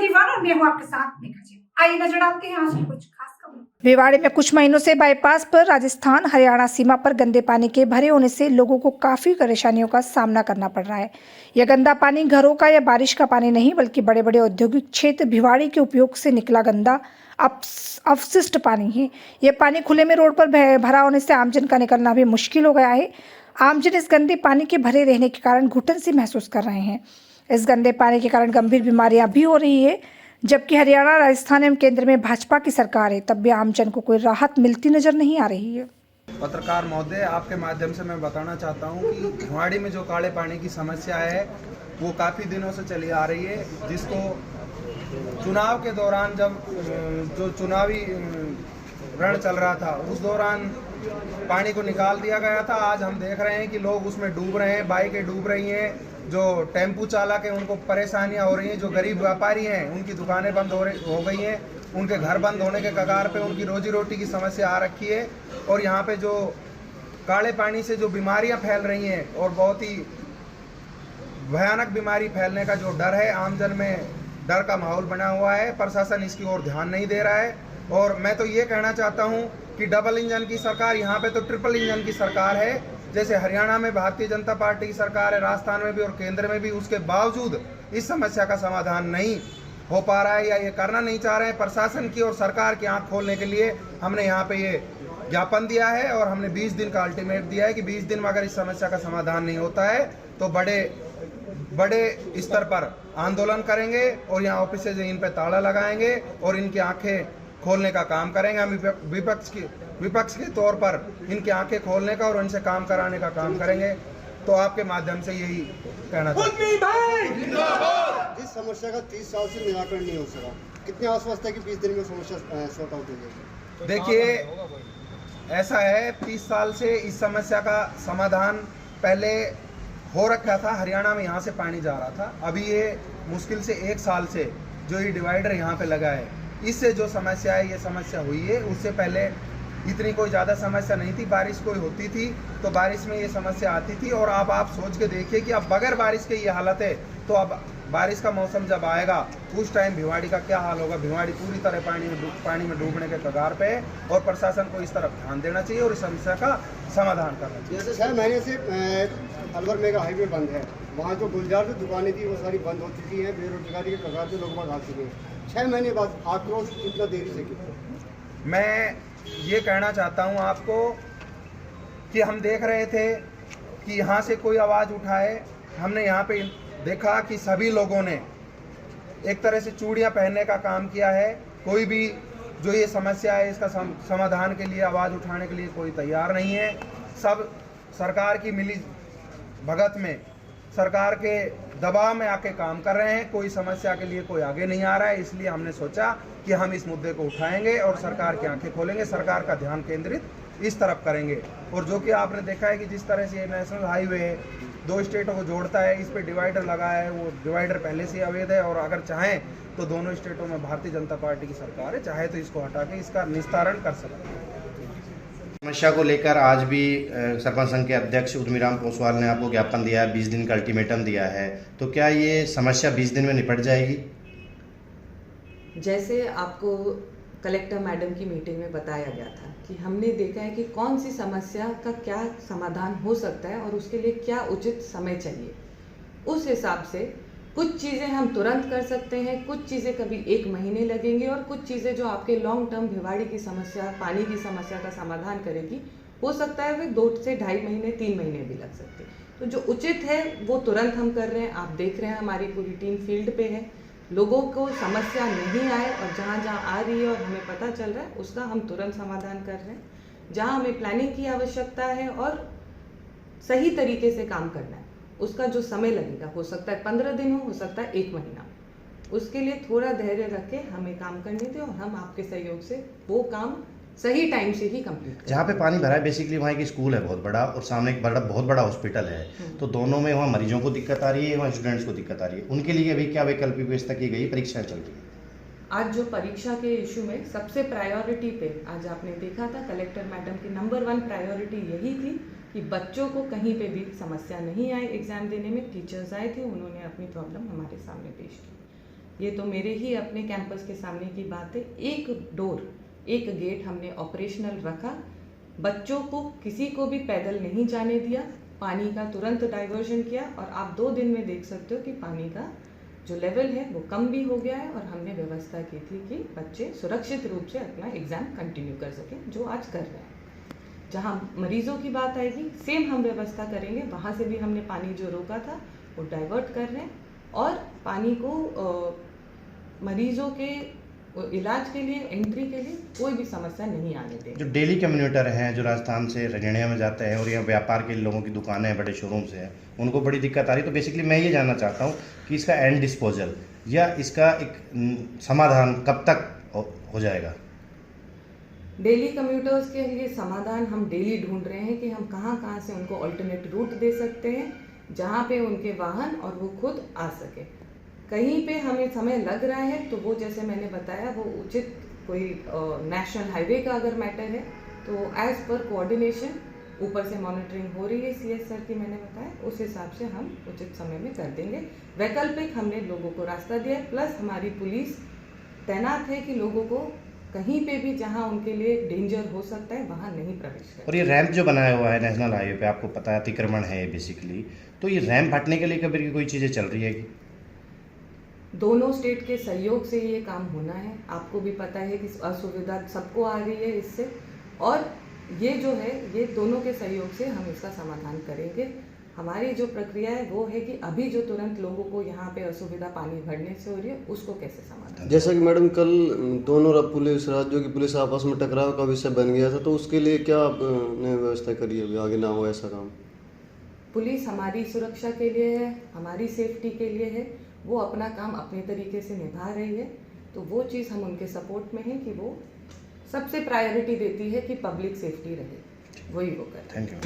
दीवाना और मैं हूँ आपके साथ मेघा जी। आइए नजर डालते हैं आज की कुछ खास खबरों। भिवाड़ी में कुछ महीनों से बाईपास पर राजस्थान हरियाणा सीमा पर गंदे पानी के भरे होने से लोगों को काफी परेशानियों का सामना करना पड़ रहा है। यह गंदा पानी घरों का या बारिश का पानी नहीं बल्कि बड़े बड़े औद्योगिक क्षेत्र भिवाड़ी के उपयोग से निकला गंदा अपशिष्ट पानी है। यह पानी खुले में रोड पर भरा होने से आमजन का निकलना भी मुश्किल हो गया है। आमजन इस गंदे पानी के भरे रहने के कारण घुटन सी महसूस कर रहे हैं। इस गंदे पानी के कारण गंभीर बीमारियां भी हो रही है। जबकि हरियाणा, राजस्थान एवं केंद्र में भाजपा की सरकार है, तब भी आमजन को कोई राहत मिलती नजर नहीं आ रही है। पत्रकार महोदय, आपके माध्यम से मैं बताना चाहता हूं कि भिवाड़ी में जो काले पानी की समस्या है वो काफ़ी दिनों से चली आ रही है, जिसको चुनाव के दौरान जब जो चुनावी रण चल रहा था उस दौरान पानी को निकाल दिया गया था। आज हम देख रहे हैं कि लोग उसमें डूब रहे हैं, बाइकें डूब रही हैं, जो टेम्पू चालक हैं उनको परेशानियां हो रही हैं, जो गरीब व्यापारी हैं उनकी दुकानें बंद हो गई हैं, उनके घर बंद होने के कगार पे, उनकी रोजी रोटी की समस्या आ रखी है। और यहाँ पे जो काले पानी से जो बीमारियां फैल रही हैं और बहुत ही भयानक बीमारी फैलने का जो डर है, आमजन में डर का माहौल बना हुआ है। प्रशासन इसकी ओर ध्यान नहीं दे रहा है। और मैं तो ये कहना चाहता हूँ कि डबल इंजन की सरकार, यहाँ पे तो ट्रिपल इंजन की सरकार है। जैसे हरियाणा में भारतीय जनता पार्टी की सरकार है, राजस्थान में भी और केंद्र में भी, उसके बावजूद इस समस्या का समाधान नहीं हो पा रहा है या ये करना नहीं चाह रहे हैं। प्रशासन की और सरकार की आंख खोलने के लिए हमने यहाँ पे ये ज्ञापन दिया है और हमने 20 दिन का अल्टीमेट दिया है कि 20 दिन में अगर इस समस्या का समाधान नहीं होता है तो बड़े स्तर पर आंदोलन करेंगे और यहाँ ऑफिस से इन पे ताला लगाएंगे और इनकी आंखें खोलने का काम करेंगे। हम विपक्ष के तौर पर इनकी आंखें खोलने का और इनसे काम कराने का काम करेंगे। तो आपके माध्यम से यही कहना चाहते हैं। जिस समस्या का 30 साल से निराकरण नहीं हो सका, कितने आश्वस्त है कि 20 दिन में समस्या सॉर्ट आउट हो जाएगी? देखिए, ऐसा है, 30 साल से इस समस्या का समाधान पहले हो रखा था। हरियाणा में यहाँ से पानी जा रहा था। अभी ये मुश्किल से 1 साल से जो ये डिवाइडर यहाँ पे लगा है, इससे जो समस्या है, ये समस्या हुई है। उससे पहले इतनी कोई ज़्यादा समस्या नहीं थी। बारिश कोई होती थी तो बारिश में ये समस्या आती थी। और अब आप सोच के देखिए कि अब बगैर बारिश के ये हालत है, तो अब बारिश का मौसम जब आएगा उस टाइम भिवाड़ी का क्या हाल होगा। भिवाड़ी पूरी तरह पानी में डूबने के कगार पे है और प्रशासन को इस तरफ ध्यान देना चाहिए और इस समस्या का समाधान करना चाहिए। जैसे 6 महीने से अलवर मेगा हाईवे बंद है, वहाँ जो गुलजार जो दुकानें थी वो सारी बंद हो चुकी हैं, बेरोजगारी के कगार पे लोग बाग आ चुके हैं। 6 महीने बाद आक्रोश इतना देरी से क्यों? मैं ये कहना चाहता हूँ आपको कि हम देख रहे थे कि यहाँ से कोई आवाज़ उठाए। हमने यहाँ पे देखा कि सभी लोगों ने एक तरह से चूड़ियाँ पहनने का काम किया है। कोई भी जो ये समस्या है इसका समाधान के लिए आवाज़ उठाने के लिए कोई तैयार नहीं है। सब सरकार की मिली भगत में, सरकार के दबाव में आके काम कर रहे हैं। कोई समस्या के लिए कोई आगे नहीं आ रहा है। इसलिए हमने सोचा कि हम इस मुद्दे को उठाएंगे और सरकार की आंखें खोलेंगे, सरकार का ध्यान केंद्रित इस तरफ करेंगे। और जो कि आपने देखा है कि जिस तरह से ये नेशनल हाईवे है, 2 स्टेटों को जोड़ता है, इस पे डिवाइडर लगा है। वो डिवाइडर पहले से अवैध है और अगर चाहें तो दोनों स्टेटों में भारतीय जनता पार्टी की सरकार है, चाहे तो इसको हटा के इसका निस्तारण कर सकते हैं। समस्या को लेकर आज भी सरपंच संघ के अध्यक्ष उर्मिराम पोसवाल ने आपको ज्ञापन दिया है, 20 दिन का अल्टीमेटम दिया है, तो क्या ये समस्या 20 दिन में निपट जाएगी? जैसे आपको कलेक्टर मैडम की मीटिंग में बताया गया था कि हमने देखा है कि कौन सी समस्या का क्या समाधान हो सकता है और उसके लिए क्या उचित समय चाहिए। उस हिसाब से कुछ चीज़ें हम तुरंत कर सकते हैं, कुछ चीज़ें कभी 1 महीने लगेंगे और कुछ चीज़ें जो आपके लॉन्ग टर्म भिवाड़ी की समस्या, पानी की समस्या का समाधान करेगी, हो सकता है वे 2 से 2.5 महीने, 3 महीने भी लग सकते हैं। तो जो उचित है वो तुरंत हम कर रहे हैं। आप देख रहे हैं हमारी पूरी टीम फील्ड पे है। लोगों को समस्या नहीं आए और जहाँ जहाँ आ रही है और हमें पता चल रहा है उसका हम तुरंत समाधान कर रहे हैं। जहाँ हमें प्लानिंग की आवश्यकता है और सही तरीके से काम करना है, उसका जो समय लगेगा, हो सकता है 15 दिन हो सकता है 1 महीना। उसके लिए थोड़ा धैर्य रख के हमें काम करने दें और हम आपके सहयोग से वो काम सही टाइम से ही कंप्लीट करें। जहाँ पे पानी भरा है बेसिकली वहाँ एक स्कूल है बहुत बड़ा और सामने एक बहुत बड़ा हॉस्पिटल है, तो दोनों में वहाँ मरीजों को दिक्कत आ रही है, वहाँ स्टूडेंट्स को दिक्कत आ रही है। उनके लिए अभी क्या वैकल्पिक व्यवस्था की गई? परीक्षाएं चल रही है। आज जो परीक्षा के इशू में सबसे प्रायोरिटी पे आज आपने देखा था कलेक्टर मैडम की नंबर 1 प्रायोरिटी यही थी कि बच्चों को कहीं पे भी समस्या नहीं आए एग्जाम देने में। टीचर्स आए थे, उन्होंने अपनी प्रॉब्लम हमारे सामने पेश की। ये तो मेरे ही अपने कैंपस के सामने की बात है। एक गेट हमने ऑपरेशनल रखा, बच्चों को किसी को भी पैदल नहीं जाने दिया, पानी का तुरंत डाइवर्जन किया और आप 2 दिन में देख सकते हो कि पानी का जो लेवल है वो कम भी हो गया है और हमने व्यवस्था की थी कि बच्चे सुरक्षित रूप से अपना एग्ज़ाम कंटिन्यू कर सकें, जो आज कर रहे हैं। जहाँ मरीजों की बात आएगी, सेम हम व्यवस्था करेंगे, वहाँ से भी हमने पानी जो रोका था वो डाइवर्ट कर रहे हैं और पानी को मरीजों के इलाज के लिए, एंट्री के लिए कोई भी समस्या नहीं आने देंगे। जो डेली कम्यूटर हैं, जो राजस्थान से रजड़िया में जाते हैं और यहाँ व्यापार के लोगों की दुकानें हैं, बड़े शोरूम से हैं, उनको बड़ी दिक्कत आ रही है। तो बेसिकली मैं ये जानना चाहता हूँ कि इसका एंड डिस्पोजल या इसका एक समाधान कब तक हो जाएगा? डेली कम्यूटर्स के लिए समाधान हम डेली ढूंढ रहे हैं कि हम कहाँ से उनको अल्टरनेट रूट दे सकते हैं, जहाँ पे उनके वाहन और वो खुद आ सके। कहीं पे हमें समय लग रहा है तो वो, जैसे मैंने बताया, वो उचित कोई नेशनल हाईवे का अगर मैटर है तो एज पर कोऑर्डिनेशन ऊपर से मॉनिटरिंग हो रही है CS सर की, मैंने बताया, उस हिसाब से हम उचित समय में कर देंगे। वैकल्पिक हमने लोगों को रास्ता दिया है, प्लस हमारी पुलिस तैनात है कि लोगों को कहीं पे भी जहां उनके लिए डेंजर हो सकता है वहां नहीं प्रवेश करें। और ये रैंप जो बनाया हुआ है नेशनल हाईवे पे, आपको पता है अतिक्रमण है बेसिकली, तो ये रैंप हटने के लिए कभी कोई चीज़ें चल रही है कि? दोनों स्टेट के सहयोग से ये काम होना है। आपको भी पता है कि असुविधा सबको आ रही है इससे, और ये जो है ये दोनों के सहयोग से हम इसका समाधान करेंगे। हमारी जो प्रक्रिया है वो है कि अभी जो तुरंत लोगों को यहाँ पे असुविधा पानी भरने से हो रही है उसको कैसे समाधान। जैसा कि मैडम कल दोनों पुलिस राज्यों की पुलिस आपस में टकराव का विषय बन गया था, तो उसके लिए क्या आपने व्यवस्था करी है, आगे ना हो ऐसा काम? पुलिस हमारी सुरक्षा के लिए है, हमारी सेफ्टी के लिए है, वो अपना काम अपने तरीके से निभा रही है। तो वो चीज़ हम उनके सपोर्ट में है कि वो सबसे प्रायोरिटी देती है कि पब्लिक सेफ्टी रहे, वही वो करते हैं। Thank you.